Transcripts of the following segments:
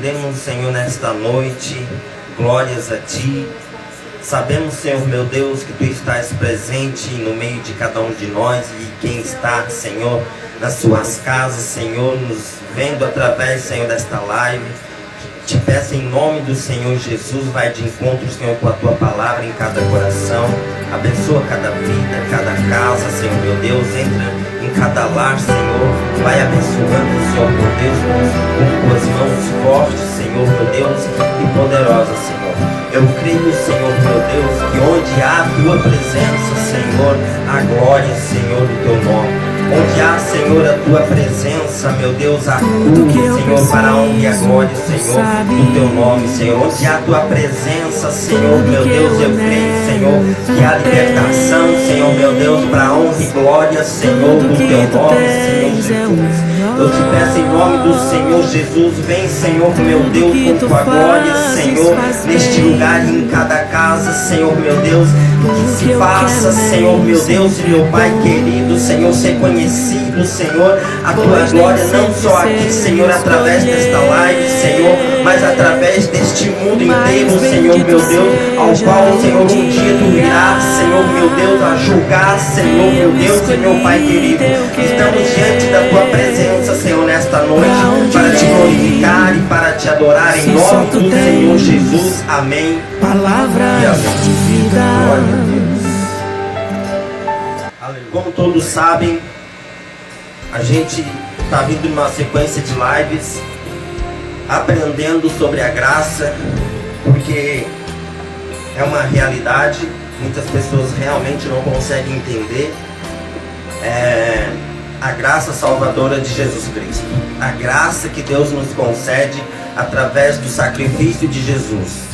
rendemos, Senhor, nesta noite glórias a Ti. Sabemos, Senhor meu Deus, que Tu estás presente no meio de cada um de nós e quem está, Senhor, nas suas casas, Senhor, nos vendo através, Senhor, desta live. Te peço em nome do Senhor Jesus, vai de encontro, Senhor, com a Tua palavra em cada coração. Abençoa cada vida, cada casa, Senhor meu Deus. Entra em cada lar, Senhor. Vai abençoando, Senhor meu Deus, com Tuas mãos fortes, Senhor meu Deus, e poderosas, Senhor. Eu creio, Senhor meu Deus, que onde há a Tua presença, Senhor, há glória, Senhor, do Teu nome. Onde há, Senhor, a Tua presença, meu Deus, há cura, Senhor, para a honra e a glória, Senhor, do Teu nome, Senhor. Onde há a Tua presença, Senhor, meu Deus, eu creio, Senhor, que há libertação, Senhor, meu Deus, para a honra e glória, Senhor, do Teu nome, Senhor Jesus. Eu te peço em nome do Senhor Jesus, vem, Senhor, meu Deus, com Tua glória, Senhor, neste lugar e em cada casa, Senhor, meu Deus, que se faça, Senhor, meu Deus e meu Pai querido, Senhor, ser conhecido, Senhor, a Tua glória, não só aqui, Senhor, através desta live, Senhor, mas através deste mundo inteiro, Senhor, meu Deus, ao qual, Senhor, um dia Tu irás, Senhor, meu Deus, a julgar, Senhor, meu Deus e meu Pai querido. Estamos diante da Tua presença, Senhor, nesta noite, para Te glorificar e para Te adorar em nome do Senhor Jesus. Amém. Palavra de vida. Como todos sabem, a gente está vindo numa sequência de lives aprendendo sobre a graça, porque é uma realidade, muitas pessoas realmente não conseguem entender a graça salvadora de Jesus Cristo, a graça que Deus nos concede através do sacrifício de Jesus.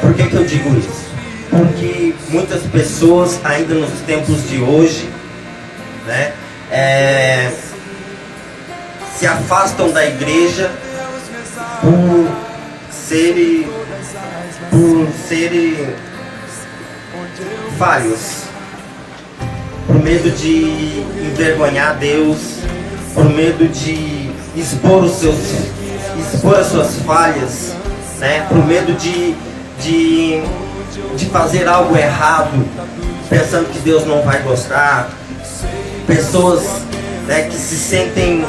Por que eu digo isso? Porque muitas pessoas ainda nos tempos de hoje, né, se afastam da igreja por serem falhos, por medo de envergonhar Deus, por medo de expor as suas falhas, né, por medo de fazer algo errado, pensando que Deus não vai gostar. Pessoas, né, que se sentem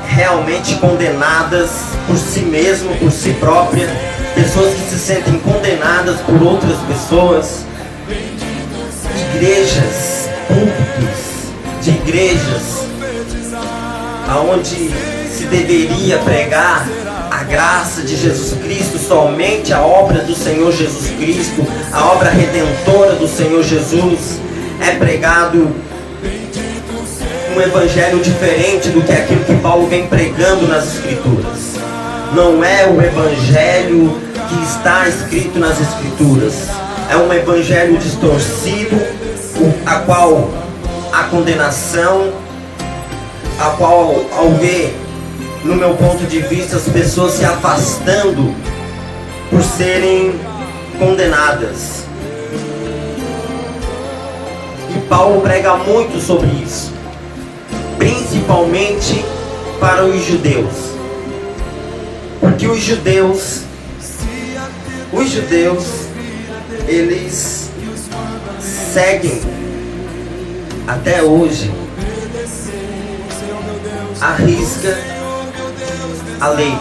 realmente condenadas por si mesmo, por si própria. Pessoas que se sentem condenadas por outras pessoas. Igrejas, púlpitos de igrejas aonde se deveria pregar a graça de Jesus Cristo, somente a obra do Senhor Jesus Cristo, a obra redentora do Senhor Jesus, é pregado um evangelho diferente do que aquilo que Paulo vem pregando nas Escrituras. Não é o evangelho que está escrito nas Escrituras, é um evangelho distorcido, a qual a condenação, a qual, ao ver, no meu ponto de vista, as pessoas se afastando por serem condenadas. E Paulo prega muito sobre isso, principalmente para os judeus, porque os judeus, eles seguem até hoje à risca a lei.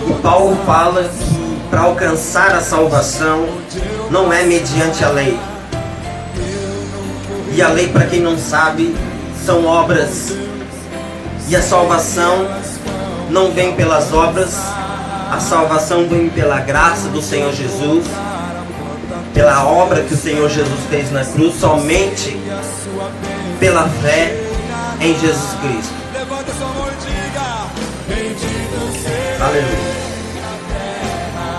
E Paulo fala que para alcançar a salvação não é mediante a lei. E a lei, para quem não sabe, são obras. E a salvação não vem pelas obras, a salvação vem pela graça do Senhor Jesus, pela obra que o Senhor Jesus fez na cruz, somente pela fé em Jesus Cristo. Aleluia.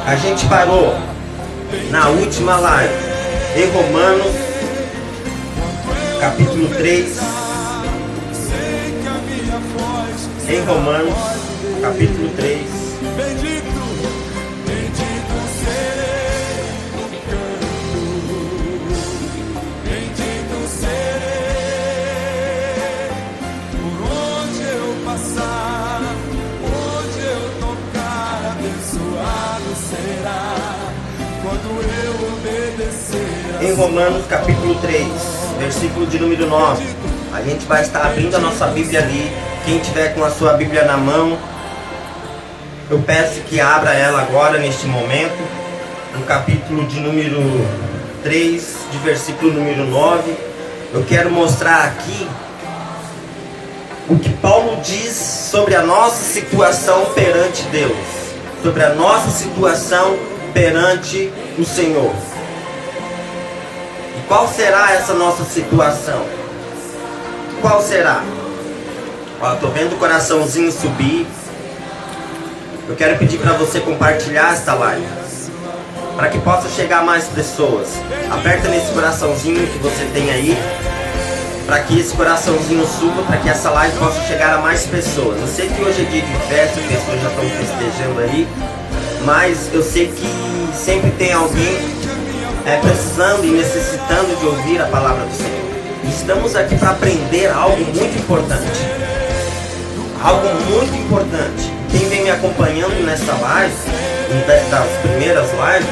A gente parou na última live em Romanos capítulo 3. Em Romanos capítulo 3. Por onde eu passar, onde eu tocar. Romanos capítulo 3, versículo de número 9. A gente vai estar abrindo a nossa Bíblia ali. Quem tiver com a sua Bíblia na mão, eu peço que abra ela agora, neste momento, no capítulo de número 3, de versículo número 9. Eu quero mostrar aqui o que Paulo diz sobre a nossa situação perante Deus, sobre a nossa situação perante o Senhor. E qual será essa nossa situação? Qual será? Ó, tô vendo o coraçãozinho subir. Eu quero pedir para você compartilhar esta live, para que possa chegar a mais pessoas. Aperta nesse coraçãozinho que você tem aí, para que esse coraçãozinho suba, para que essa live possa chegar a mais pessoas. Eu sei que hoje é dia de festa, as pessoas já estão festejando aí, mas eu sei que sempre tem alguém precisando e necessitando de ouvir a palavra do Senhor. Estamos aqui para aprender algo muito importante. Algo muito importante. Quem vem me acompanhando nessa live, das primeiras lives,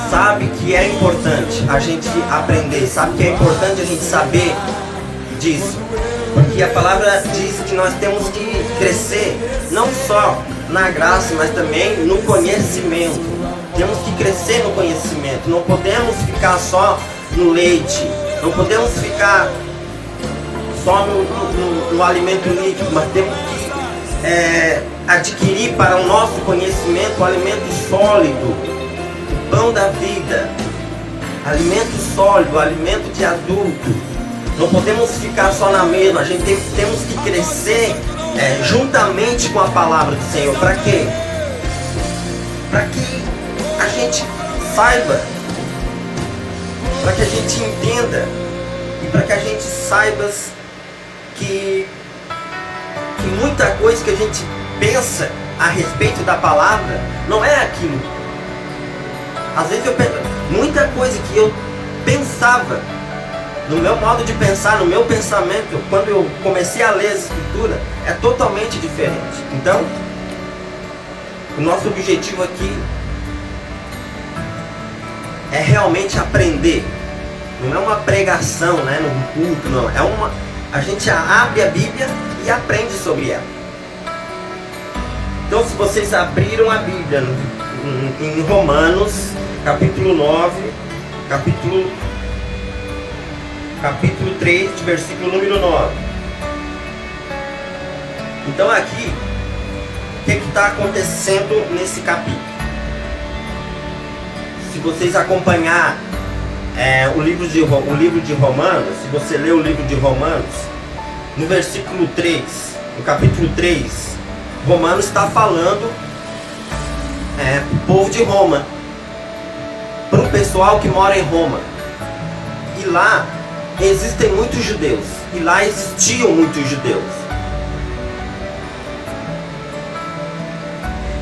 sabe que é importante a gente aprender, sabe que é importante a gente saber disso, porque a palavra diz que nós temos que crescer, não só na graça, mas também no conhecimento. Temos que crescer no conhecimento, não podemos ficar só no leite, não podemos ficar só no alimento líquido, mas temos que adquirir para o nosso conhecimento o alimento sólido, pão da vida, alimento sólido, alimento de adulto. Não podemos ficar só na mesma, a gente temos que crescer juntamente com a palavra do Senhor. Para quê? Para que a gente saiba, para que a gente entenda e para que a gente saiba que muita coisa que a gente pensa a respeito da palavra não é aquilo. Às vezes eu penso, muita coisa que eu pensava, no meu modo de pensar, no meu pensamento, quando eu comecei a ler a Escritura, é totalmente diferente. Então, o nosso objetivo aqui é realmente aprender. Não é uma pregação, né, num culto, não. A gente abre a Bíblia e aprende sobre ela. Então, se vocês abriram a Bíblia em Romanos, capítulo 9, capítulo 3, de versículo número 9. Então aqui, o que está acontecendo nesse capítulo? Se vocês acompanhar o livro de Romanos, se você ler o livro de Romanos, no versículo 3, no capítulo 3, Romanos está falando para o povo de Roma, para o pessoal que mora em Roma. E lá existem muitos judeus, e lá existiam muitos judeus.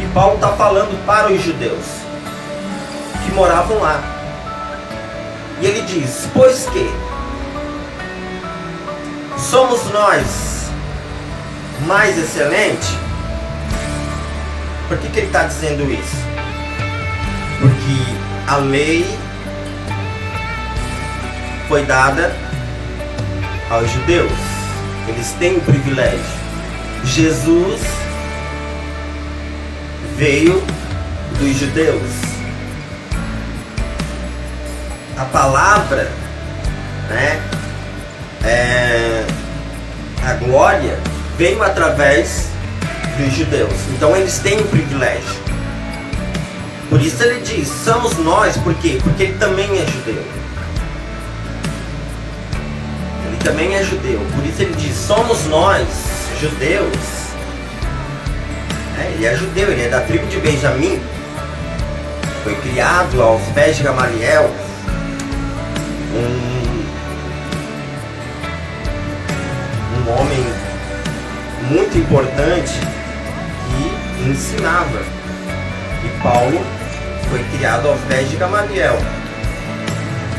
E Paulo está falando para os judeus que moravam lá. E ele diz: pois que somos nós mais excelentes? Por que ele está dizendo isso? Porque a lei foi dada aos judeus. Eles têm o privilégio. Jesus veio dos judeus. A palavra, a glória veio através dos judeus. Então eles têm o privilégio. Por isso ele diz, somos nós. Por quê? Porque ele também é judeu. Ele também é judeu. Por isso ele diz, somos nós, judeus. Ele é judeu, ele é da tribo de Benjamim. Foi criado aos pés de Gamaliel. Um homem muito importante que ensinava. E Paulo foi criado aos pés de Gamaliel.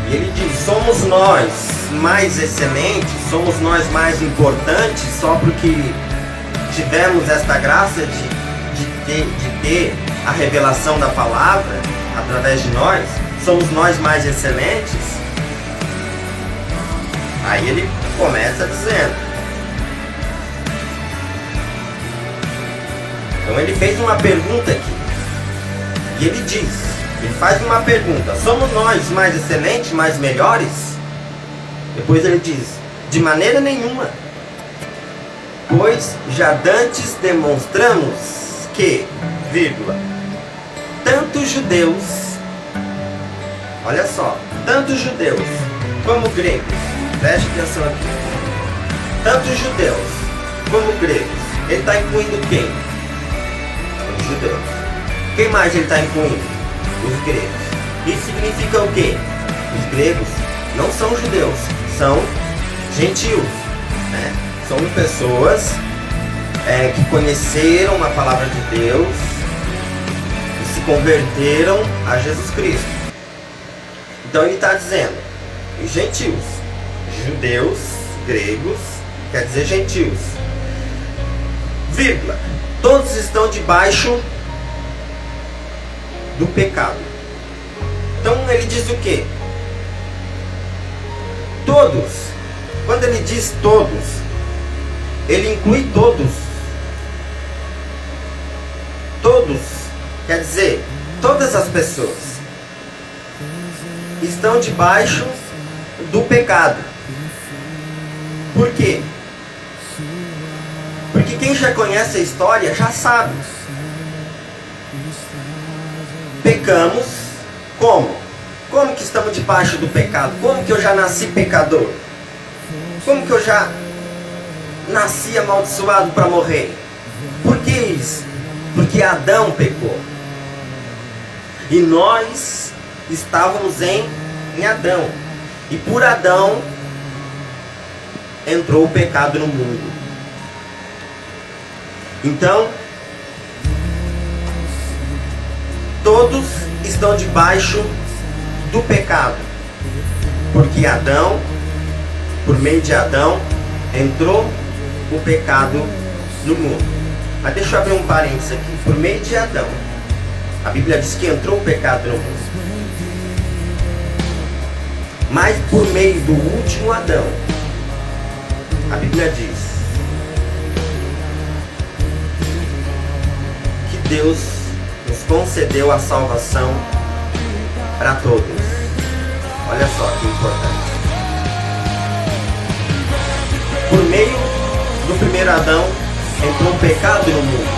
E ele diz, somos nós mais excelentes, somos nós mais importantes só porque tivemos esta graça de ter a revelação da palavra? através de nós, somos nós mais excelentes? Aí ele começa dizendo. Então ele fez uma pergunta aqui. E ele diz, ele faz uma pergunta: somos nós mais excelentes, mais melhores? Depois ele diz: de maneira nenhuma. Pois já dantes demonstramos que, vírgula, tanto judeus, olha só, tanto judeus como gregos, preste atenção aqui, tanto judeus como gregos, ele está incluindo quem? Os judeus. Quem mais ele está incluindo? Os gregos. Isso significa o quê? Os gregos não são judeus, são gentios, né? São pessoas que conheceram a palavra de Deus e se converteram a Jesus Cristo. Então ele está dizendo, os gentios, judeus, gregos, quer dizer gentios, vírgula, todos estão debaixo do pecado. Então ele diz o quê? Todos. Quando ele diz todos, ele inclui todos. Todos, quer dizer, todas as pessoas estão debaixo do pecado. Por quê? Porque quem já conhece a história já sabe. Pecamos como? Como que estamos debaixo do pecado? Como que eu já nasci pecador? Como que eu já nasci amaldiçoado para morrer? Por que isso? Porque Adão pecou. E nós estávamos em Adão. E por Adão entrou o pecado no mundo. Então, todos estão debaixo do pecado. Porque Adão, por meio de Adão, entrou o pecado no mundo. Mas deixa eu abrir um parênteses aqui. Por meio de Adão, a Bíblia diz que entrou o pecado no mundo. Mas por meio do último Adão, a Bíblia diz que Deus nos concedeu a salvação para todos. Olha só que importante. Por meio do primeiro Adão entrou o pecado no mundo,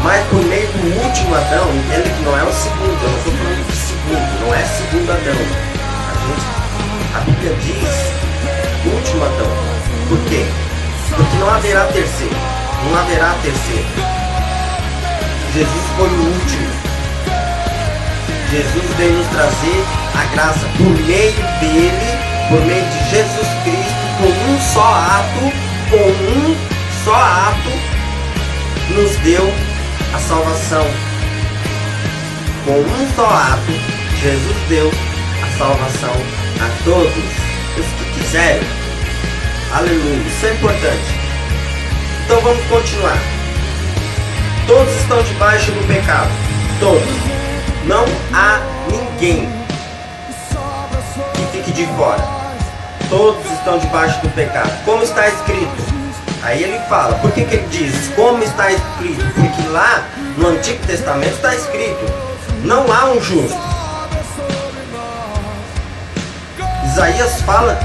mas por meio do último Adão, entenda que não é o segundo, eu não estou falando de segundo, não é segundo Adão. A Bíblia diz último Adão. Por quê? Porque não haverá terceiro. Não haverá terceiro. Jesus foi o último. Jesus veio nos trazer a graça por meio dele, por meio de Jesus Cristo, com um só ato, nos deu a salvação. Com um só ato, Jesus deu a salvação a todos os que quiserem. Aleluia, isso é importante. Então vamos continuar. Todos estão debaixo do pecado. Todos. Não há ninguém que fique de fora. Todos estão debaixo do pecado. Como está escrito? Aí ele fala, por que ele diz como está escrito? Porque lá no Antigo Testamento está escrito, não há um justo. Isaías fala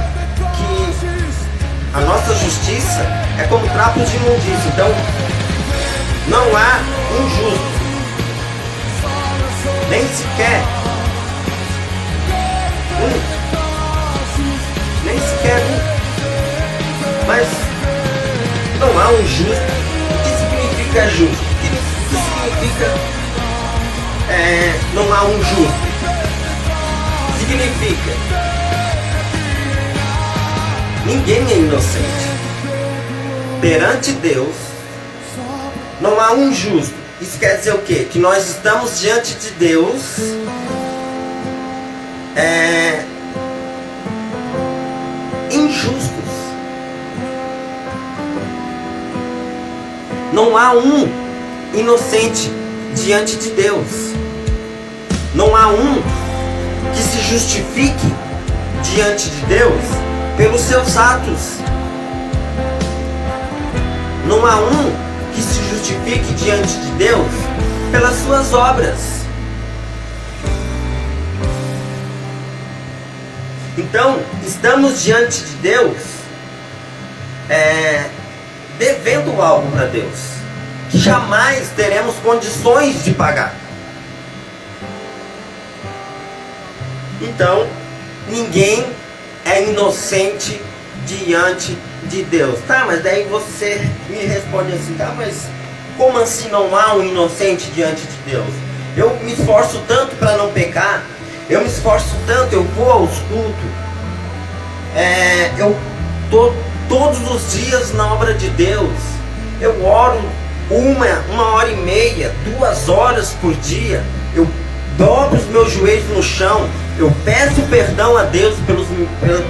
que a nossa justiça é como trapos de imundícia. Então, não há um justo. Nem sequer um. Mas não há um justo. O que significa justo? O que significa não há um justo? Significa ninguém é inocente. Perante Deus não há um justo. Isso quer dizer o quê? Que nós estamos diante de Deus injustos. Não há um inocente diante de Deus. Não há um que se justifique diante de Deus pelos seus atos. Não há um que se justifique diante de Deus pelas suas obras. Então, estamos diante de Deus devendo algo para Deus, que jamais teremos condições de pagar. Então, ninguém é inocente diante de Deus. Tá, mas daí você me responde assim, tá, mas como assim não há um inocente diante de Deus? Eu me esforço tanto para não pecar, eu me esforço tanto, eu vou aos cultos, eu estou todos os dias na obra de Deus, eu oro uma hora e meia, 2 horas por dia, eu dobro os meus joelhos no chão, eu peço perdão a Deus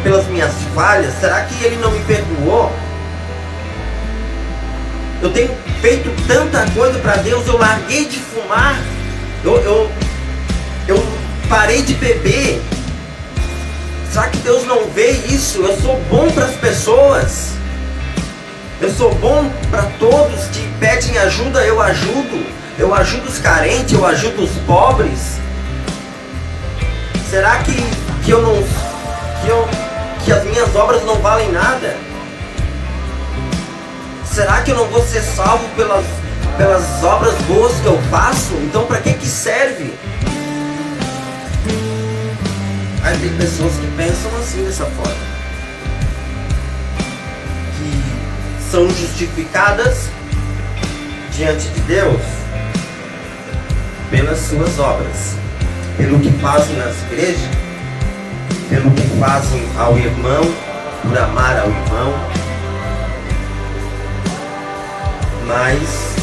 pelas minhas falhas. Será que Ele não me perdoou? Eu tenho feito tanta coisa para Deus, eu larguei de fumar, eu parei de beber. Será que Deus não vê isso? Eu sou bom para as pessoas, eu sou bom para todos que pedem ajuda, eu ajudo os carentes, eu ajudo os pobres. Será que as minhas obras não valem nada? Será que eu não vou ser salvo pelas obras boas que eu faço? Então para que serve? Aí tem pessoas que pensam assim, dessa forma, que são justificadas diante de Deus pelas suas obras, pelo que fazem nas igrejas, pelo que fazem ao irmão, por amar ao irmão. Mas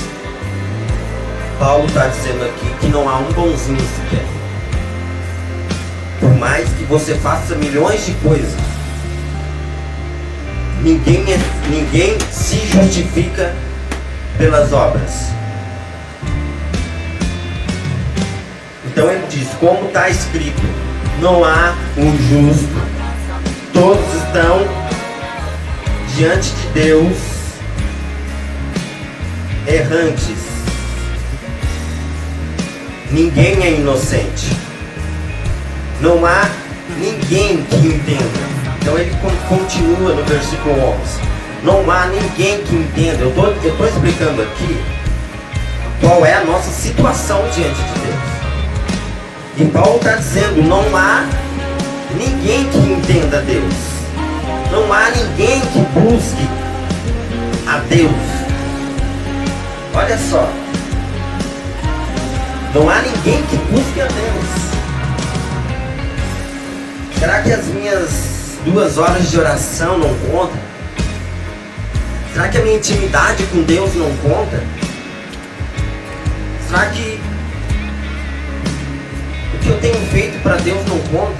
Paulo está dizendo aqui que não há um bonzinho sequer. Por mais que você faça milhões de coisas, ninguém se justifica pelas obras. Então ele diz, como está escrito, não há um justo, todos estão diante de Deus errantes, ninguém é inocente, não há ninguém que entenda. Então ele continua no versículo 11, não há ninguém que entenda. Eu estou explicando aqui qual é a nossa situação diante de Deus. E Paulo está dizendo, não há ninguém que entenda Deus, não há ninguém que busque a Deus. Olha só, não há ninguém que busque a Deus. Será que as minhas 2 horas de oração não contam? Será que a minha intimidade com Deus não conta? Será que o que eu tenho feito para Deus não conta?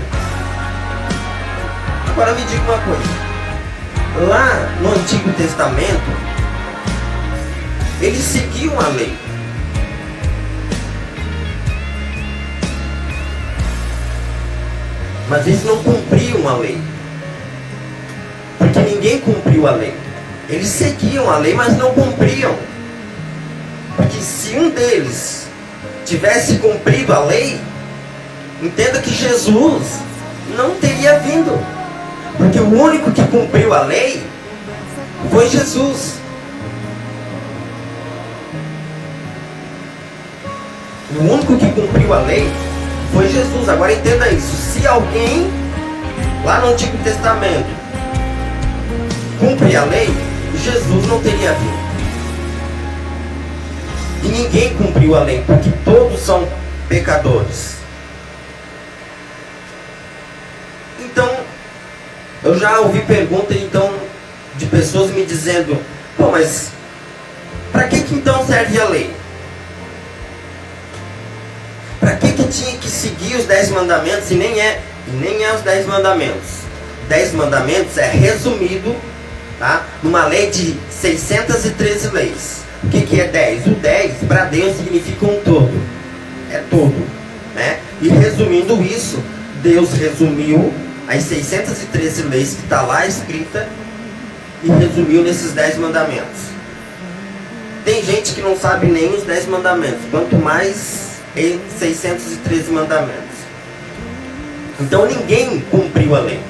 Agora me diga uma coisa, lá no Antigo Testamento eles seguiam a lei. Mas eles não cumpriam a lei, porque ninguém cumpriu a lei. Eles seguiam a lei, mas não cumpriam. Porque se um deles tivesse cumprido a lei, entenda que Jesus não teria vindo, porque o único que cumpriu a lei foi Jesus. O único que cumpriu a lei foi Jesus. Agora entenda isso, se alguém lá no Antigo Testamento cumpre a lei, Jesus não teria vindo. E ninguém cumpriu a lei, porque todos são pecadores. Então, eu já ouvi pergunta de pessoas me dizendo, pô, mas para que então serve a lei? Para que tinha que seguir os 10 mandamentos e nem é os 10 mandamentos? 10 mandamentos é resumido, tá, numa lei de 613 leis. O que é 10? O 10 para Deus significa um todo. É todo, né? E resumindo isso, Deus resumiu as 613 leis que está lá escrita e resumiu nesses 10 mandamentos. Tem gente que não sabe nem os 10 mandamentos, quanto mais 613 mandamentos. Então ninguém cumpriu a lei.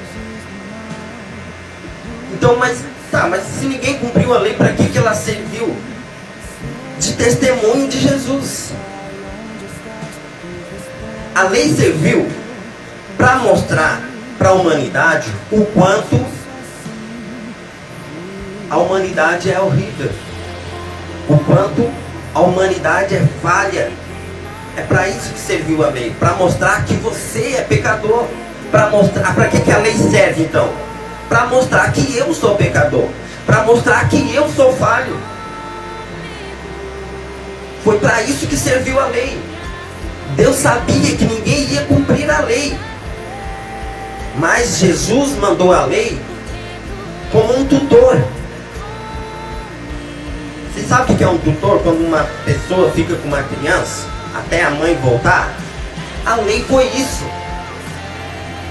Então, mas se ninguém cumpriu a lei, para que ela serviu de testemunho de Jesus? A lei serviu para mostrar para a humanidade o quanto a humanidade é horrível, o quanto a humanidade é falha. É para isso que serviu a lei, para mostrar que você é pecador. Para que a lei serve então? Para mostrar que eu sou pecador, para mostrar que eu sou falho. Foi para isso que serviu a lei. Deus sabia que ninguém ia cumprir a lei, mas Jesus mandou a lei como um tutor. Você sabe o que é um tutor? Quando uma pessoa fica com uma criança até a mãe voltar. A lei foi isso.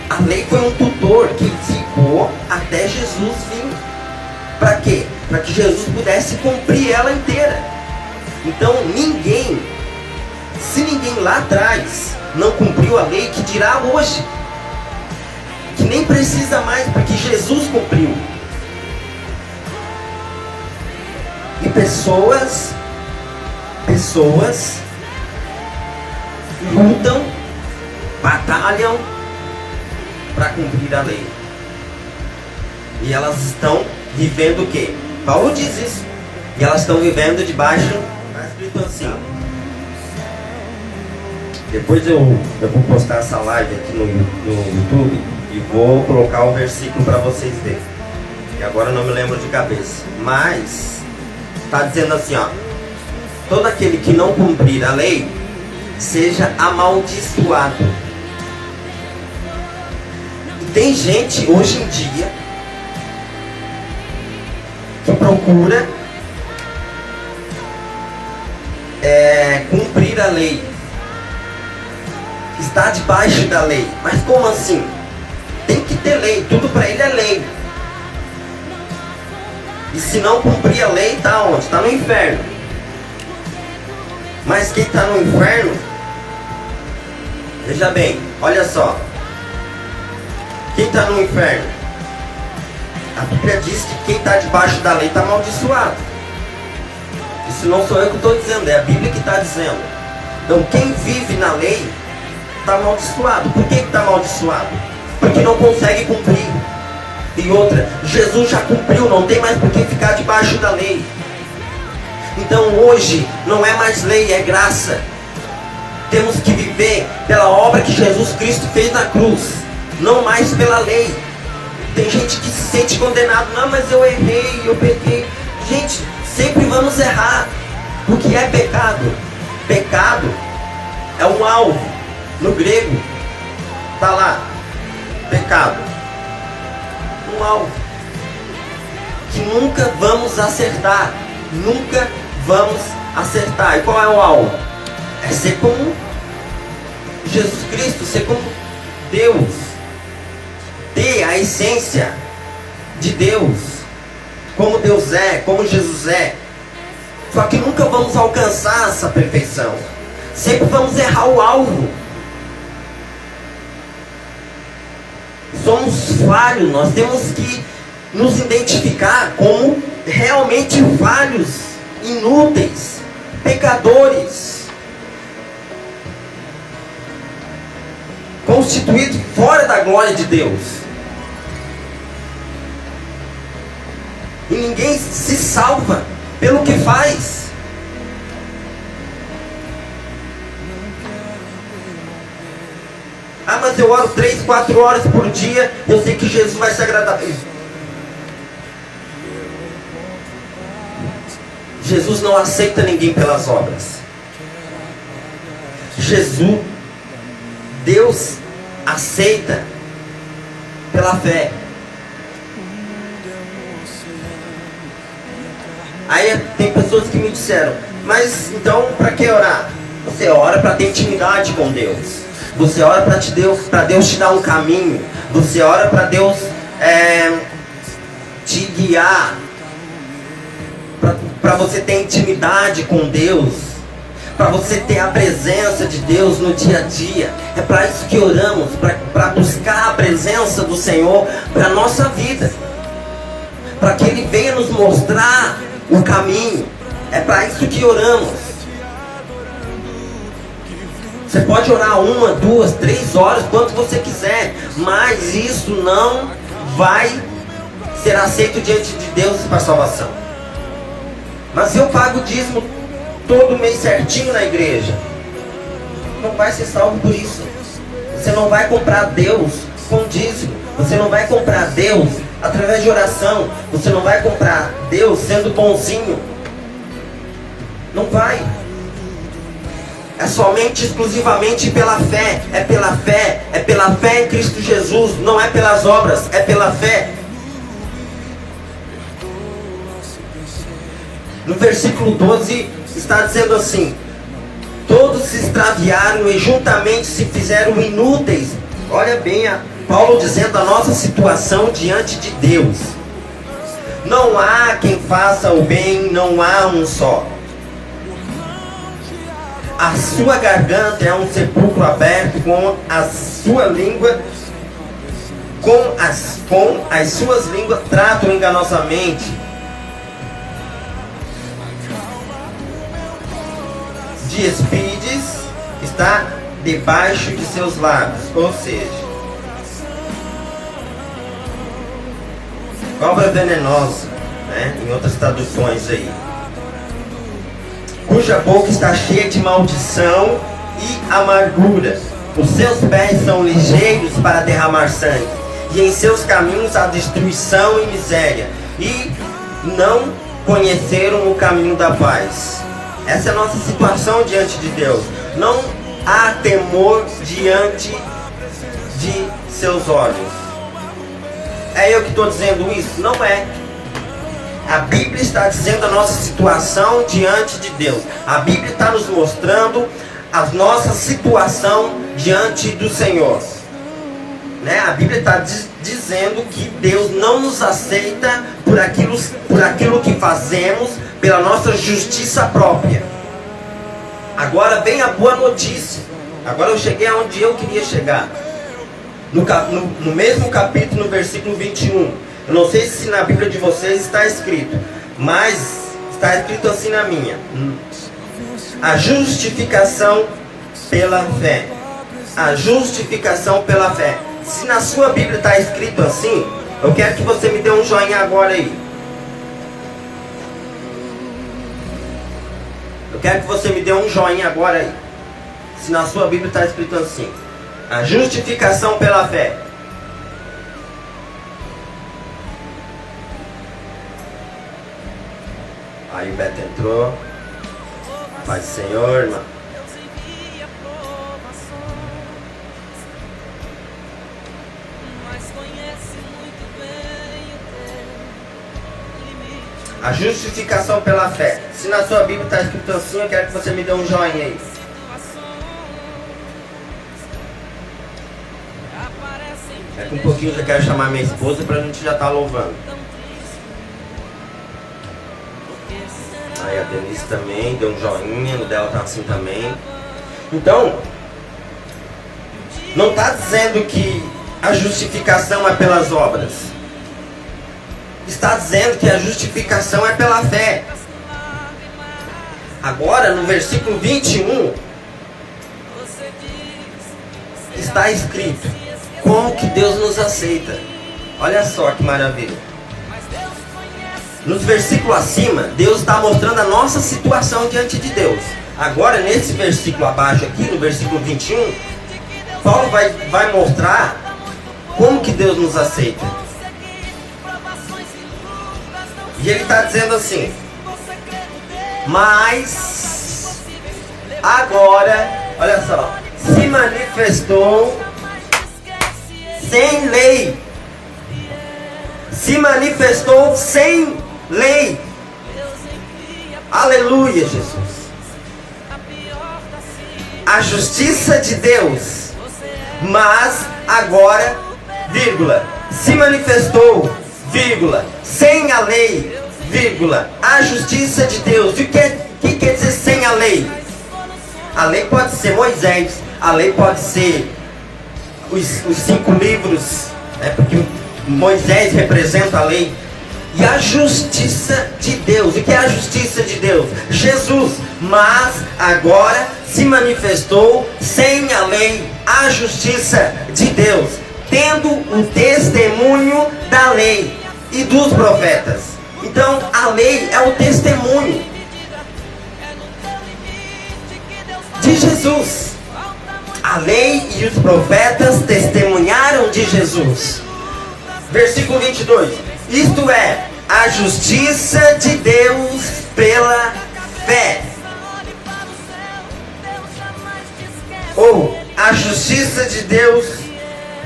A lei foi um tutor que ficou até Jesus vir. Para quê? Para que Jesus pudesse cumprir ela inteira. Então se ninguém lá atrás não cumpriu a lei, que dirá hoje? Que nem precisa mais, porque Jesus cumpriu. E pessoas lutam, batalham para cumprir a lei. E elas estão vivendo o quê? Paulo diz isso. E elas estão vivendo debaixo, está escrito assim. Depois eu vou postar essa live aqui no YouTube e vou colocar o versículo para vocês verem. E agora eu não me lembro de cabeça. Mas está dizendo assim, ó: todo aquele que não cumprir a lei seja amaldiçoado. E tem gente hoje em dia que procura cumprir a lei, está debaixo da lei. Mas como assim? Tem que ter lei, tudo para ele é lei. E se não cumprir a lei, está onde? Está no inferno. Mas quem está no inferno, veja bem, olha só, quem está no inferno, a Bíblia diz que quem está debaixo da lei está amaldiçoado. Isso não sou eu que estou dizendo, é a Bíblia que está dizendo. Então quem vive na lei está amaldiçoado. Por que está amaldiçoado? Porque não consegue cumprir. E outra, Jesus já cumpriu, não tem mais por que ficar debaixo da lei. Então hoje não é mais lei, é graça. Temos que viver pela obra que Jesus Cristo fez na cruz, não mais pela lei. Tem gente que se sente condenado. Não, mas eu errei, eu pequei. Gente, sempre vamos errar. O que é pecado? Pecado é um alvo. No grego está lá, pecado, um alvo que nunca vamos acertar. Nunca vamos acertar. E qual é o alvo? É ser como Jesus Cristo, ser como Deus, ter a essência de Deus, como Deus é, como Jesus é. Só que nunca vamos alcançar essa perfeição. Sempre vamos errar o alvo. Somos falhos, nós temos que nos identificar como realmente falhos, inúteis, pecadores, constituídos fora da glória de Deus. E ninguém se salva pelo que faz. Ah, mas eu oro 3, 4 horas por dia, eu sei que Jesus vai se agradar. Jesus não aceita ninguém pelas obras. Deus aceita pela fé. Aí tem pessoas que me disseram: mas então para que orar? Você ora para ter intimidade com Deus. Você ora para Deus te dar um caminho. Você ora para Deus te guiar. Para você ter intimidade com Deus. Para você ter a presença de Deus no dia a dia. É para isso que oramos. Para buscar a presença do Senhor para a nossa vida. Para que Ele venha nos mostrar o caminho. É para isso que oramos. Você pode orar 1, 2, 3 horas, quanto você quiser, mas isso não vai ser aceito diante de Deus para a salvação. Mas eu pago o dízimo todo mês certinho na igreja. Não vai ser salvo por isso. Você não vai comprar Deus com dízimo. Você não vai comprar Deus através de oração. Você não vai comprar Deus sendo bonzinho. Não vai. É somente, exclusivamente pela fé. É pela fé. É pela fé em Cristo Jesus. Não é pelas obras. É pela fé. No versículo 12 está dizendo assim: todos se extraviaram e juntamente se fizeram inúteis. Olha bem, Paulo dizendo a nossa situação diante de Deus. Não há quem faça o bem, não há um só. A sua garganta é um sepulcro aberto, com a sua língua, com as suas línguas tratam enganosamente. Despides está debaixo de seus lábios, ou seja, cobra venenosa, né? Em outras traduções aí, cuja boca está cheia de maldição e amargura. Os seus pés são ligeiros para derramar sangue, e em seus caminhos há destruição e miséria, e não conheceram o caminho da paz. Essa é a nossa situação diante de Deus. Não há temor diante de seus olhos. É eu que estou dizendo isso? Não é. A Bíblia está dizendo a nossa situação diante de Deus. A Bíblia está nos mostrando a nossa situação diante do Senhor. Né? A Bíblia está dizendo que Deus não nos aceita por aquilo que fazemos, pela nossa justiça própria. Agora vem a boa notícia. Agora eu cheguei aonde eu queria chegar. No mesmo capítulo, no versículo 21. Eu não sei se na Bíblia de vocês está escrito, mas está escrito assim na minha: a justificação pela fé. A justificação pela fé. Se na sua Bíblia está escrito assim, eu quero que você me dê um joinha agora aí. Eu quero que você me dê um joinha agora aí. Se na sua Bíblia está escrito assim: a justificação pela fé. Aí o Beto entrou. Paz do Senhor, irmão. A justificação pela fé. Se na sua Bíblia está escrito assim, eu quero que você me dê um joinha aí. Daqui um pouquinho eu já quero chamar minha esposa para a gente já estar louvando. Aí a Denise também deu um joinha, o dela tá assim também. Então, não está dizendo que a justificação é pelas obras. Está dizendo que a justificação é pela fé. Agora, no versículo 21, está escrito como que Deus nos aceita. Olha só que maravilha. Nos versículos acima, Deus está mostrando a nossa situação diante de Deus. Agora, nesse versículo abaixo aqui, no versículo 21, Paulo vai mostrar como que Deus nos aceita. E ele está dizendo assim: mas agora, olha só, se manifestou sem lei. Se manifestou sem lei. Aleluia, Jesus. A justiça de Deus mas agora, vírgula, se manifestou, vírgula, sem a lei, vírgula, a justiça de Deus. E o que quer dizer sem a lei? A lei pode ser Moisés, a lei pode ser os 5 livros, né, porque Moisés representa a lei. E a justiça de Deus. O que é a justiça de Deus? Jesus. Mas agora se manifestou sem a lei a justiça de Deus, tendo o testemunho da lei e dos profetas. Então a lei é o testemunho de Jesus. A lei e os profetas testemunharam de Jesus. Versículo 22. Isto é, a justiça de Deus pela fé. Ou a justiça de Deus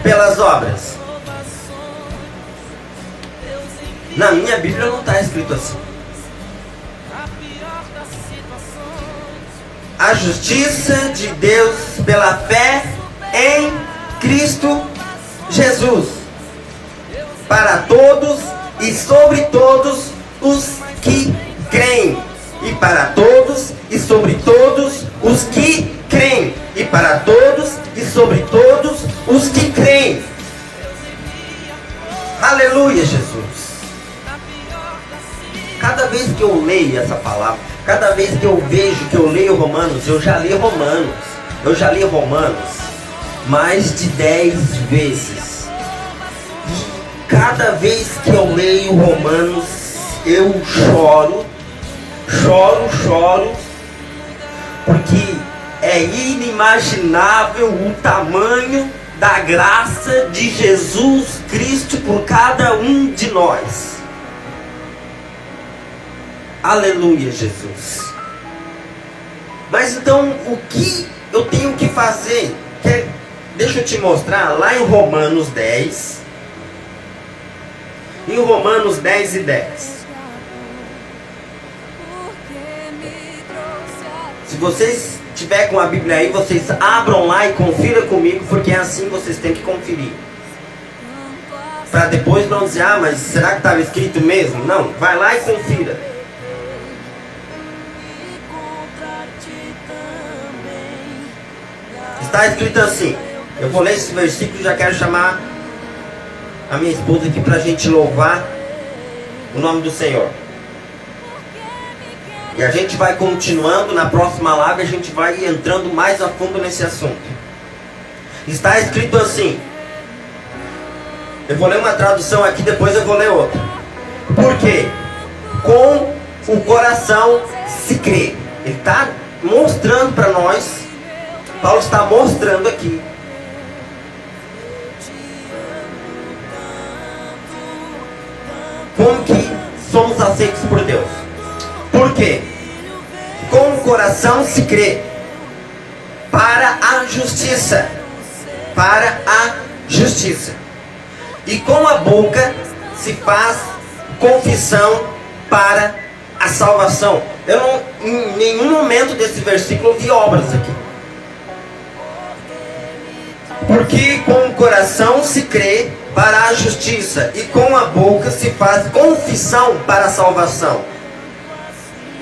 pelas obras. Na minha Bíblia não está escrito assim. A justiça de Deus pela fé em Cristo Jesus, para todos e sobre todos os que creem, e para todos e sobre todos os que creem, e para todos e sobre todos os que creem. Aleluia, Jesus. Cada vez que eu leio essa palavra, cada vez que eu vejo, que eu leio Romanos, eu já li Romanos mais de 10 vezes. Cada vez que eu leio Romanos, eu choro, porque é inimaginável o tamanho da graça de Jesus Cristo por cada um de nós. Aleluia, Jesus. Mas então, o que eu tenho que fazer? Deixa eu te mostrar lá em Romanos 10. Em Romanos 10 e 10. Se vocês tiver com a Bíblia aí, vocês abram lá e confiram comigo, porque é assim vocês têm que conferir. Para depois não dizer, mas será que estava escrito mesmo? Não, vai lá e confira. Está escrito assim. Eu vou ler esse versículo e já quero chamar a minha esposa aqui para a gente louvar o nome do Senhor. E a gente vai continuando, na próxima live a gente vai entrando mais a fundo nesse assunto. Está escrito assim. Eu vou ler uma tradução aqui, depois eu vou ler outra. Por quê? Com o coração se crê. Ele está mostrando para nós, Paulo está mostrando aqui, como que somos aceitos por Deus. Por quê? Com o coração se crê para a justiça. Para a justiça. E com a boca se faz confissão para a salvação. Eu não, em nenhum momento desse versículo, vi obras aqui. Porque com o coração se crê para a justiça, e com a boca se faz confissão para a salvação.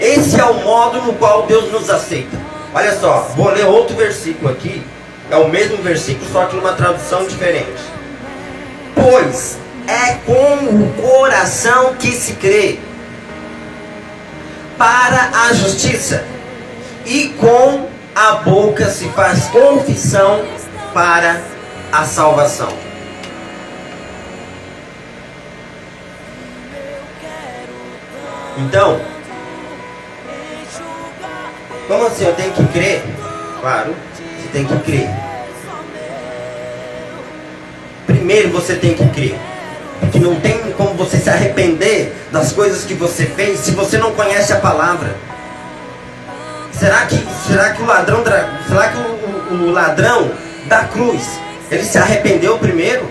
Esse é o modo no qual Deus nos aceita. Olha só, vou ler outro versículo aqui. É o mesmo versículo, só que numa tradução diferente. Pois é com o coração que se crê para a justiça, e com a boca se faz confissão para a salvação. Então, como assim? Eu tenho que crer? Claro, você tem que crer. Primeiro você tem que crer, porque não tem como você se arrepender das coisas que você fez se você não conhece a palavra. Será que o ladrão, o ladrão da cruz, ele se arrependeu primeiro?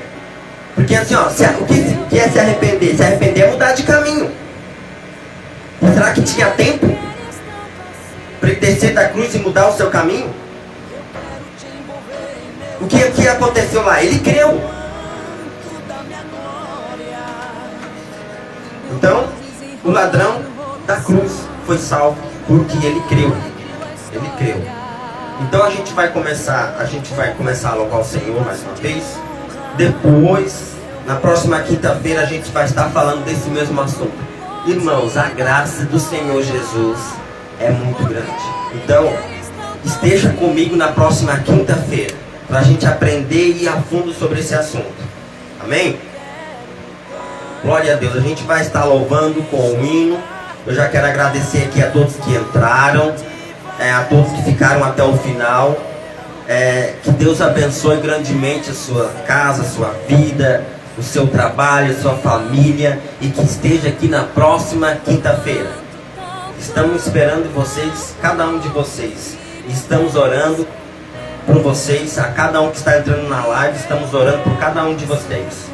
Porque assim, ó, o que é se arrepender? Se arrepender é mudar de caminho. Será que tinha tempo para ele descer da cruz e mudar o seu caminho? O que aconteceu lá? Ele creu. Então, o ladrão da cruz foi salvo porque ele creu. Ele creu. Então a gente vai começar a louvar o Senhor mais uma vez. Depois, na próxima quinta-feira, a gente vai estar falando desse mesmo assunto. Irmãos, a graça do Senhor Jesus é muito grande. Então, esteja comigo na próxima quinta-feira, para a gente aprender e ir a fundo sobre esse assunto. Amém? Glória a Deus. A gente vai estar louvando com o hino. Eu já quero agradecer aqui a todos que entraram, a todos que ficaram até o final. Que Deus abençoe grandemente a sua casa, a sua vida, o seu trabalho, a sua família, e que esteja aqui na próxima quinta-feira. Estamos esperando vocês, cada um de vocês. Estamos orando por vocês, a cada um que está entrando na live, estamos orando por cada um de vocês.